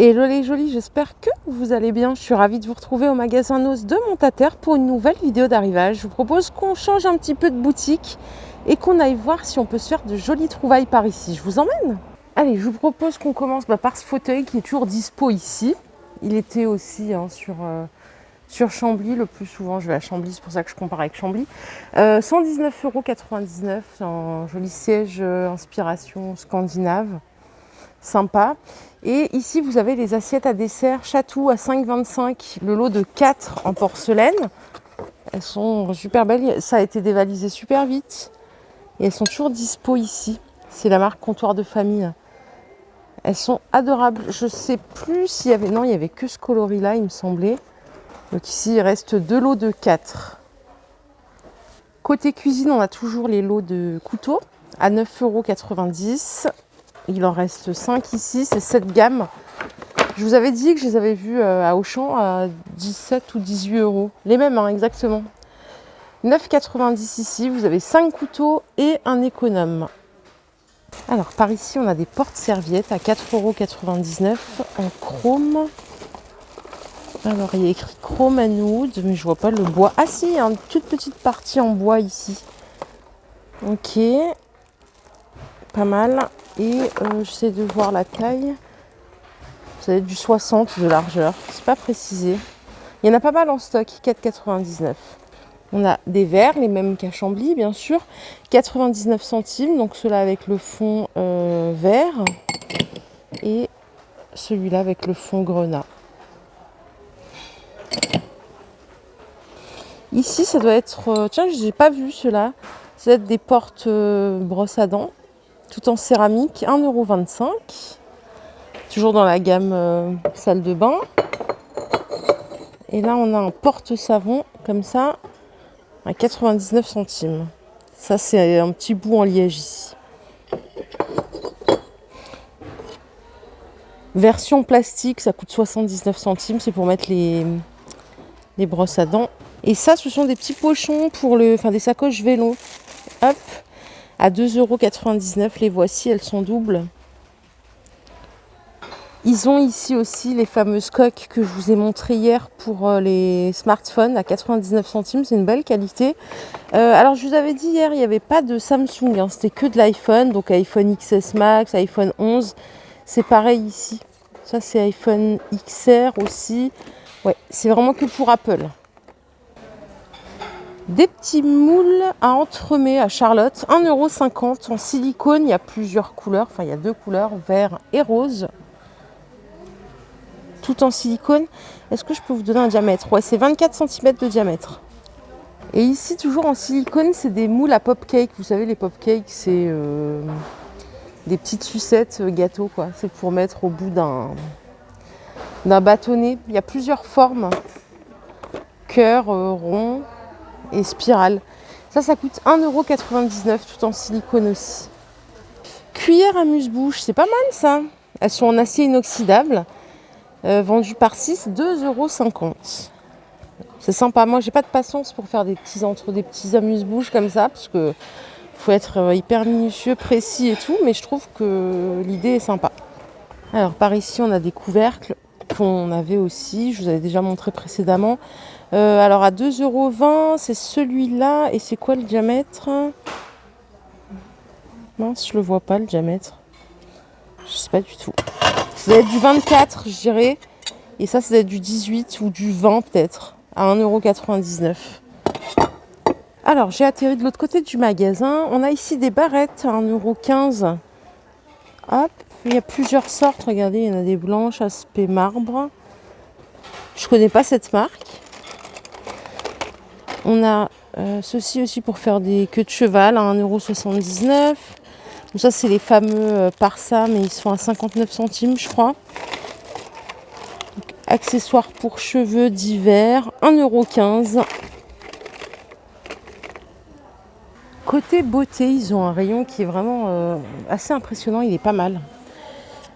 Hello les jolis, j'espère que vous allez bien. Je suis ravie de vous retrouver au magasin Noz de Montataire pour une nouvelle vidéo d'arrivage. Je vous propose qu'on change un petit peu de boutique et qu'on aille voir si on peut se faire de jolies trouvailles par ici. Je vous emmène. Allez, je vous propose qu'on commence par ce fauteuil qui est toujours dispo ici. Il était aussi sur Chambly, le plus souvent je vais à Chambly, c'est pour ça que je compare avec Chambly. 119,99 €, un joli siège inspiration scandinave. Sympa. Et ici, vous avez les assiettes à dessert Chatou à 5,25 €, le lot de 4 en porcelaine. Elles sont super belles. Ça a été dévalisé super vite. Et elles sont toujours dispo ici. C'est la marque Comptoir de Famille. Elles sont adorables. Je sais plus s'il y avait... Non, il n'y avait que ce coloris-là, il me semblait. Donc ici, il reste 2 lots de 4. Côté cuisine, on a toujours les lots de couteaux à 9,90 €. Il en reste 5 ici, c'est cette gamme. Je vous avais dit que je les avais vus à Auchan à 17 ou 18 €. Les mêmes, hein, exactement. 9,90 € ici, vous avez 5 couteaux et un économe. Alors, par ici, on a des porte-serviettes à 4,99 € en chrome. Alors, il y a écrit chrome and wood, mais je vois pas le bois. Ah si, il y a une toute petite partie en bois ici. Ok, pas mal. Et j'essaie de voir la taille. Ça va être du 60 de largeur. C'est pas précisé. Il y en a pas mal en stock. 4,99 €. On a des verres, les mêmes qu'à Chambly, bien sûr. 99 centimes. Donc ceux-là avec le fond vert. Et celui-là avec le fond grenat. Ici, ça doit être... tiens, je n'ai pas vu ceux-là. Ça doit être des portes brosse à dents. Tout en céramique, 1,25 €. Toujours dans la gamme salle de bain. Et là, on a un porte-savon, comme ça, à 99 centimes. Ça, c'est un petit bout en liège ici. Version plastique, ça coûte 79 centimes. C'est pour mettre les brosses à dents. Et ça, ce sont des petits pochons pour des sacoches vélo. Hop, à 2,99 €. Les voici, elles sont doubles. Ils ont ici aussi les fameuses coques que je vous ai montrées hier pour les smartphones à 99 centimes. C'est une belle qualité. Alors, je vous avais dit hier, il n'y avait pas de Samsung. Hein, c'était que de l'iPhone. Donc, iPhone XS Max, iPhone 11. C'est pareil ici. Ça, c'est iPhone XR aussi. Ouais, c'est vraiment que pour Apple. Des petits moules à entremets à Charlotte. 1,50 € en silicone. Il y a plusieurs couleurs. Enfin, il y a 2 couleurs, vert et rose. Tout en silicone. Est-ce que je peux vous donner un diamètre? Ouais, c'est 24 cm de diamètre. Et ici, toujours en silicone, c'est des moules à pop-cake. Vous savez, les pop-cakes, c'est des petites sucettes gâteaux, quoi. C'est pour mettre au bout d'un bâtonnet. Il y a plusieurs formes. Cœur, rond et spirale. Ça coûte 1,99 € tout en silicone aussi. Cuillère amuse-bouche, c'est pas mal ça. Elles sont en acier inoxydable. Vendu par 6, 2,50 €. C'est sympa. Moi, j'ai pas de patience pour faire des petits amuse-bouches comme ça, parce que faut être hyper minutieux, précis et tout, mais je trouve que l'idée est sympa. Alors, par ici, on a des couvercles qu'on avait aussi, je vous avais déjà montré précédemment. Alors, à 2,20 €, c'est celui-là. Et c'est quoi le diamètre? Mince, je le vois pas, le diamètre. Je sais pas du tout. Ça doit être du 24, je dirais. Et ça doit être du 18 ou du 20 peut-être. À 1,99 €. Alors, j'ai atterri de l'autre côté du magasin. On a ici des barrettes à 1,15 €. Hop, il y a plusieurs sortes. Regardez, il y en a des blanches, aspect marbre. Je connais pas cette marque. On a ceci aussi pour faire des queues de cheval à 1,79 €. Donc ça, c'est les fameux Parsa, mais ils sont à 59 centimes, je crois. Donc, accessoires pour cheveux d'hiver, 1,15 €. Côté beauté, ils ont un rayon qui est vraiment assez impressionnant. Il est pas mal.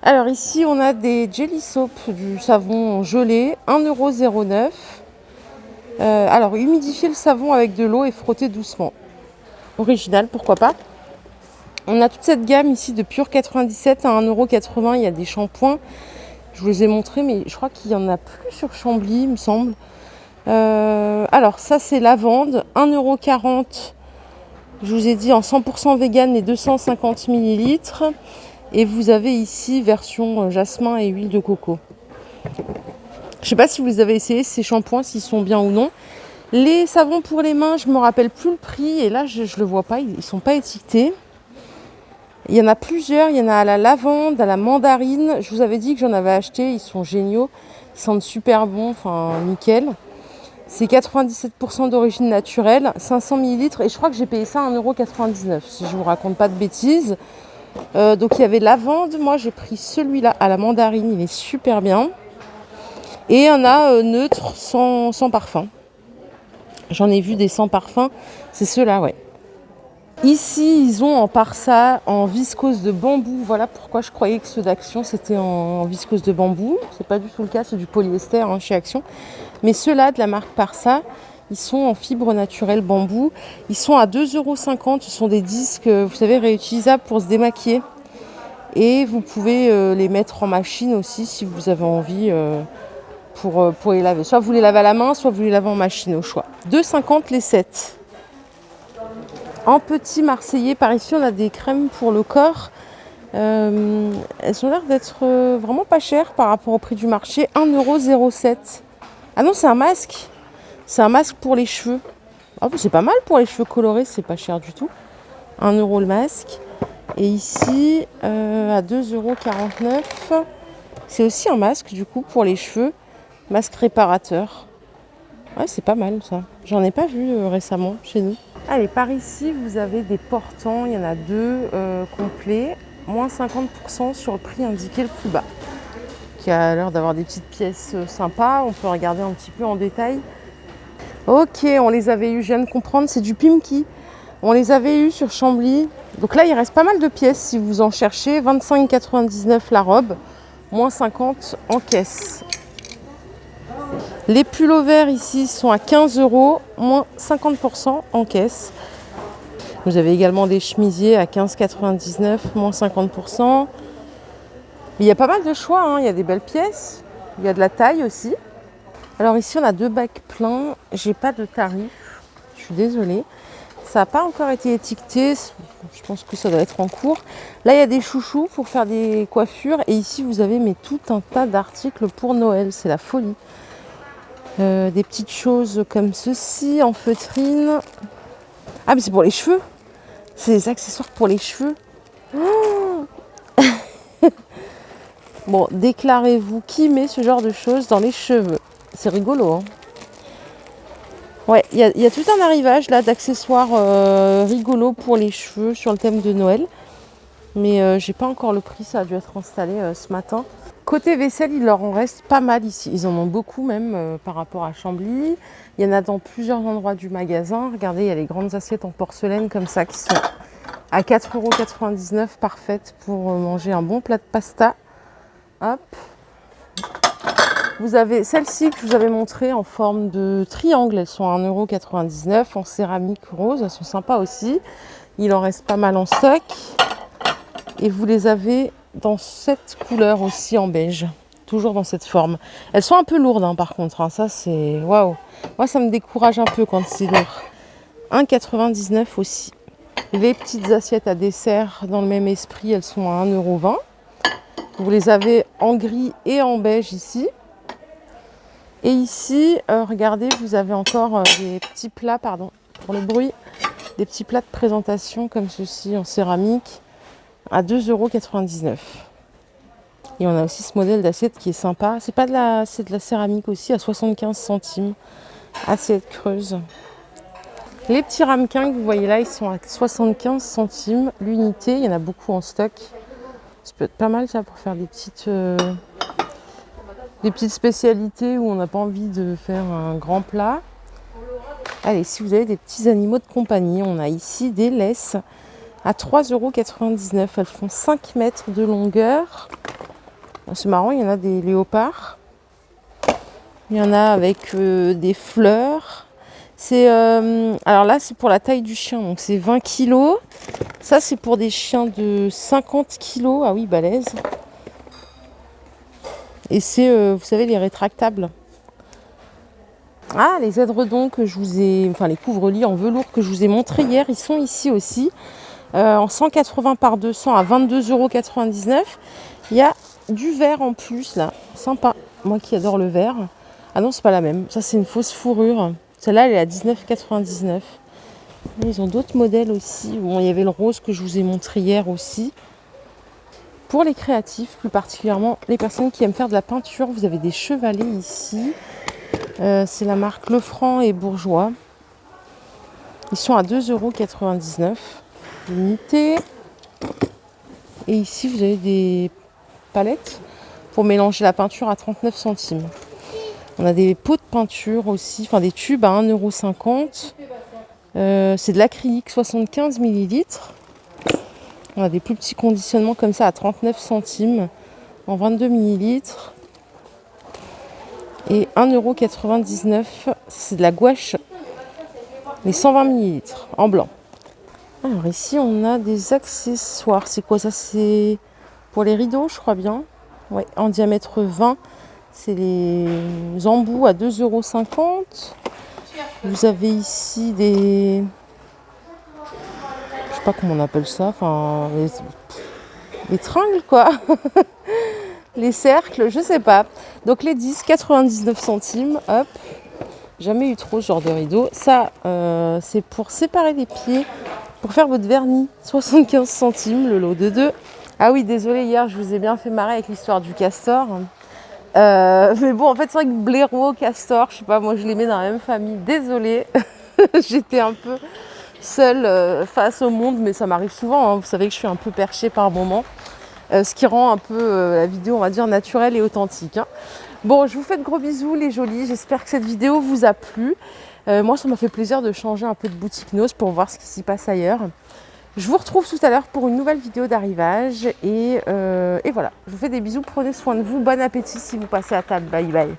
Alors ici, on a des Jelly Soap, du savon gelé, 1,09 €. Alors, humidifier le savon avec de l'eau et frotter doucement. Original, pourquoi pas. On a toute cette gamme ici de Pure 97 à 1,80 €. Il y a des shampoings Je vous les ai montrés, mais je crois qu'il n'y en a plus sur Chambly, il me semble. Alors, ça, c'est lavande, 1,40 €. Je vous ai dit en 100% vegan, les 250 ml. Et vous avez ici version jasmin et huile de coco. Je ne sais pas si vous les avez essayés, ces shampoings, s'ils sont bien ou non. Les savons pour les mains, je ne me rappelle plus le prix. Et là, je ne le vois pas, ils ne sont pas étiquetés. Il y en a plusieurs, il y en a à la lavande, à la mandarine. Je vous avais dit que j'en avais acheté, ils sont géniaux. Ils sentent super bon, enfin nickel. C'est 97% d'origine naturelle, 500 ml. Et je crois que j'ai payé ça à 1,99 €, si je ne vous raconte pas de bêtises. Donc il y avait lavande, moi j'ai pris celui-là à la mandarine, il est super bien. Et il y en a neutre, sans parfum. J'en ai vu des sans parfum, c'est ceux-là, ouais. Ici, ils ont en Parsa, en viscose de bambou. Voilà pourquoi je croyais que ceux d'Action, c'était en viscose de bambou. C'est pas du tout le cas, c'est du polyester chez Action. Mais ceux-là, de la marque Parsa, ils sont en fibre naturelle bambou. Ils sont à 2,50 €. Ce sont des disques, vous savez, réutilisables pour se démaquiller. Et vous pouvez les mettre en machine aussi si vous avez envie pour les laver. Soit vous les lavez à la main, soit vous les lavez en machine, au choix. 2,50 € les 7. En petit marseillais, par ici, on a des crèmes pour le corps. Elles ont l'air d'être vraiment pas chères par rapport au prix du marché. 1,07 €. Ah non, c'est un masque. C'est un masque pour les cheveux. Oh, c'est pas mal pour les cheveux colorés, c'est pas cher du tout. 1 € le masque. Et ici, à 2,49 €, c'est aussi un masque du coup pour les cheveux. Masque réparateur. Ouais, c'est pas mal ça. J'en ai pas vu récemment chez nous. Allez, par ici, vous avez des portants. Il y en a deux complets. Moins 50% sur le prix indiqué le plus bas. Qui a l'air d'avoir des petites pièces sympas. On peut regarder un petit peu en détail. Ok, on les avait eu, je viens de comprendre, c'est du Pimki. On les avait eu sur Chambly. Donc là, il reste pas mal de pièces si vous en cherchez. 25,99 € la robe. Moins 50 € en caisse. Les pullovers ici sont à 15 €, moins 50% en caisse. Vous avez également des chemisiers à 15,99 €, moins 50%. Mais il y a pas mal de choix, hein. Il y a des belles pièces. Il y a de la taille aussi. Alors ici, on a 2 bacs pleins. J'ai pas de tarif. Je suis désolée. Ça n'a pas encore été étiqueté. Je pense que ça doit être en cours. Là, il y a des chouchous pour faire des coiffures. Et ici, vous avez tout un tas d'articles pour Noël. C'est la folie. Des petites choses comme ceci en feutrine. Ah, mais c'est pour les cheveux. C'est des accessoires pour les cheveux. Oh bon, déclarez-vous qui met ce genre de choses dans les cheveux. C'est rigolo, hein. Ouais, il y a tout un arrivage là d'accessoires rigolos pour les cheveux sur le thème de Noël. Mais j'ai pas encore le prix, ça a dû être installé ce matin. Côté vaisselle, il leur en reste pas mal ici. Ils en ont beaucoup même par rapport à Chambly. Il y en a dans plusieurs endroits du magasin. Regardez, il y a les grandes assiettes en porcelaine comme ça qui sont à 4,99 €, parfaites pour manger un bon plat de pasta. Hop. Vous avez celles-ci que je vous avais montrées en forme de triangle. Elles sont à 1,99 € en céramique rose. Elles sont sympas aussi. Il en reste pas mal en stock. Et vous les avez dans cette couleur aussi en beige. Toujours dans cette forme. Elles sont un peu lourdes hein, par contre. Hein. Ça c'est... Waouh. Moi ça me décourage un peu quand c'est lourd. 1,99 € aussi. Les petites assiettes à dessert dans le même esprit. Elles sont à 1,20 €. Vous les avez en gris et en beige ici. Et ici, regardez, vous avez encore des petits plats, pardon pour le bruit, des petits plats de présentation comme ceci en céramique à 2,99 €. Et on a aussi ce modèle d'assiette qui est sympa. C'est pas de la, c'est de la céramique aussi à 75 centimes. Assiette creuse. Les petits ramequins que vous voyez là, ils sont à 75 centimes l'unité. Il y en a beaucoup en stock. Ça peut être pas mal ça pour faire des petites spécialités où on n'a pas envie de faire un grand plat. Allez, si vous avez des petits animaux de compagnie, on a ici des laisses à 3,99 €. Elles font 5 mètres de longueur. C'est marrant, il y en a des léopards. Il y en a avec des fleurs. Alors là, c'est pour la taille du chien, donc c'est 20 kg. Ça, c'est pour des chiens de 50 kg. Ah oui, balèze. Et c'est, vous savez, les rétractables. Ah, les édredons que je vous ai, enfin les couvre-lits en velours que je vous ai montré hier, ils sont ici aussi. En 180 par 200 à 22,99 €. Il y a du vert en plus là, sympa. Moi qui adore le vert. Ah non, c'est pas la même. Ça, c'est une fausse fourrure. Celle-là, elle est à 19,99 €. Ils ont d'autres modèles aussi. Bon, il y avait le rose que je vous ai montré hier aussi. Pour les créatifs, plus particulièrement les personnes qui aiment faire de la peinture, vous avez des chevalets ici. C'est la marque Lefranc et Bourgeois. Ils sont à 2,99 € l'unité. Et ici, vous avez des palettes pour mélanger la peinture à 39 centimes. On a des pots de peinture aussi, enfin des tubes à 1,50 €. C'est de l'acrylique 75 millilitres. On a des plus petits conditionnements comme ça à 39 centimes en 22 millilitres. Et 1,99 €, c'est de la gouache, les 120 millilitres en blanc. Alors ici, on a des accessoires. C'est quoi ça? C'est pour les rideaux, je crois bien. Ouais, en diamètre 20. C'est les embouts à 2,50 €. Vous avez ici des... Je sais pas comment on appelle ça. Enfin, les tringles, quoi. Les cercles, je sais pas. Donc les 10, 99 centimes. Hop. Jamais eu trop ce genre de rideau. Ça, c'est pour séparer les pieds. Pour faire votre vernis, 75 centimes le lot de 2. Ah oui, désolé, hier je vous ai bien fait marrer avec l'histoire du castor. Mais bon, en fait, c'est vrai que blaireau, castor, je sais pas, moi je les mets dans la même famille. Désolée, j'étais un peu seule face au monde, mais ça m'arrive souvent. Hein. Vous savez que je suis un peu perchée par moment. Ce qui rend un peu la vidéo, on va dire, naturelle et authentique. Hein. Bon, je vous fais de gros bisous les jolis. J'espère que cette vidéo vous a plu. Moi, ça m'a fait plaisir de changer un peu de boutique Nose pour voir ce qui s'y passe ailleurs. Je vous retrouve tout à l'heure pour une nouvelle vidéo d'arrivage. Et voilà, je vous fais des bisous. Prenez soin de vous. Bon appétit si vous passez à table. Bye bye.